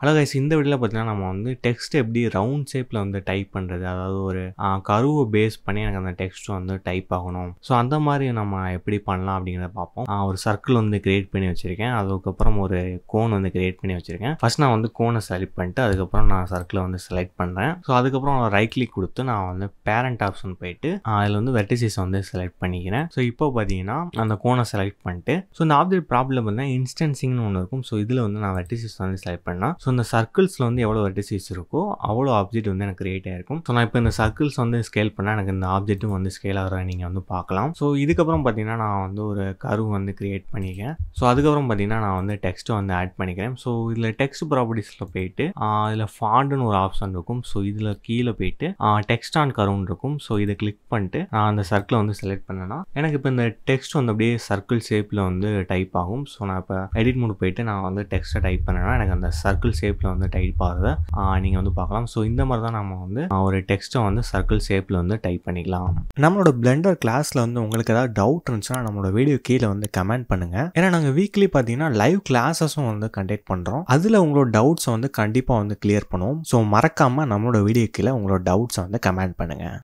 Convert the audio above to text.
Hello guys, இந்த வீடியோவில் பார்த்தீங்கன்னா நம்ம வந்து டெக்ஸ்ட் எப்படி ரவுண்ட் ஷேப்பில் வந்து டைப் பண்ணுறது, அதாவது ஒரு கருவை பேஸ் பண்ணி எனக்கு அந்த டெக்ஸ்ட் வந்து டைப் ஆகணும். ஸோ அந்த மாதிரி நம்ம எப்படி பண்ணலாம் அப்படிங்கிறத பார்ப்போம். ஒரு சர்க்கிள் வந்து கிரியேட் பண்ணி வச்சுருக்கேன். அதுக்கப்புறம் ஒரு கோன் வந்து கிரியேட் பண்ணி வச்சுருக்கேன். ஃபர்ஸ்ட் நான் வந்து கோனை செலக்ட் பண்ணிட்டு அதுக்கப்புறம் நான் சர்க்கிளை வந்து செலக்ட் பண்ணுறேன். ஸோ அதுக்கப்புறம் ரைட் கிளிக் கொடுத்து நான் வந்து பேரண்ட் ஆப்ஷன் போயிட்டு அதில் வந்து வெர்டிசஸ் வந்து செலக்ட் பண்ணிக்கிறேன். ஸோ இப்போ பார்த்தீங்கன்னா அந்த கோனை செலக்ட் பண்ணிட்டு ஸோ இந்த ஆப்ஜெக்ட் ப்ராப்ளம் வந்து இன்ஸ்டன்சிங்னு ஒன்று இருக்கும். ஸோ இதில் வந்து நான் வெர்டிசஸ் வந்து செலக்ட் பண்ணால் ஸோ இந்த சர்க்கிள்ஸில் வந்து எவ்வளோ வெர்டிசஸ் இருக்கோ அவ்வளோ ஆப்ஜெக்ட் வந்து எனக்கு கிரியேட் ஆகிருக்கும். ஸோ நான் இப்போ இந்த சர்க்கிள்ஸ் வந்து ஸ்கேல் பண்ணால் எனக்கு இந்த ஆப்ஜெக்ட்டும் வந்து ஸ்கேல் ஆகிற நீங்கள் வந்து பார்க்கலாம். ஸோ இதுக்கப்புறம் பார்த்தீங்கன்னா நான் வந்து ஒரு கர்வ் வந்து கிரியேட் பண்ணிக்கிறேன். ஸோ அதுக்கப்புறம் பார்த்தீங்கன்னா நான் வந்து டெக்ஸ்ட்டை வந்து ஆட் பண்ணிக்கிறேன். ஸோ இதில் டெக்ஸ்ட் ப்ராப்பர்ட்டிஸில் போயிட்டு இதில் ஃபாண்ட்னு ஒரு ஆப்ஷன் இருக்கும். ஸோ இதில் கீழே போயிட்டு டெக்ஸ்ட் ஆன் கர்வ்னு இருக்கும். ஸோ இதை கிளிக் பண்ணிட்டு நான் அந்த சர்க்கிளை வந்து செலக்ட் பண்ணேன்னா எனக்கு இப்போ இந்த டெக்ஸ்ட் வந்து அப்படியே சர்க்கிள் ஷேப்பில் வந்து டைப் ஆகும். ஸோ நான் இப்போ எடிட் மோட் போயிட்டு நான் வந்து டெக்ஸ்ட்டை டைப் பண்ணேன்னா எனக்கு அந்த சர்க்கிள் ஷேப்பில் வந்து டைப் ஆகுறத நீங்கள் வந்து பார்க்கலாம். ஸோ இந்த மாதிரி தான் நம்ம வந்து ஒரு டெக்ஸ்ட்டை வந்து சர்க்கிள் ஷேப்பில் வந்து டைப் பண்ணிக்கலாம். நம்மளோட பிளெண்டர் கிளாஸில் வந்து உங்களுக்கு ஏதாவது டவுட் இருந்துச்சுன்னா நம்மளோட வீடியோ கீழே வந்து கமெண்ட் பண்ணுங்கள். ஏன்னா நாங்கள் வீக்லி பார்த்தீங்கன்னா லைவ் கிளாஸஸும் வந்து கண்டக்ட் பண்ணுறோம். அதில் உங்களோட டவுட்ஸை வந்து கண்டிப்பாக வந்து கிளியர் பண்ணுவோம். ஸோ மறக்காமல் நம்மளோட வீடியோ கீழே உங்களோட டவுட்ஸை வந்து கமெண்ட் பண்ணுங்கள்.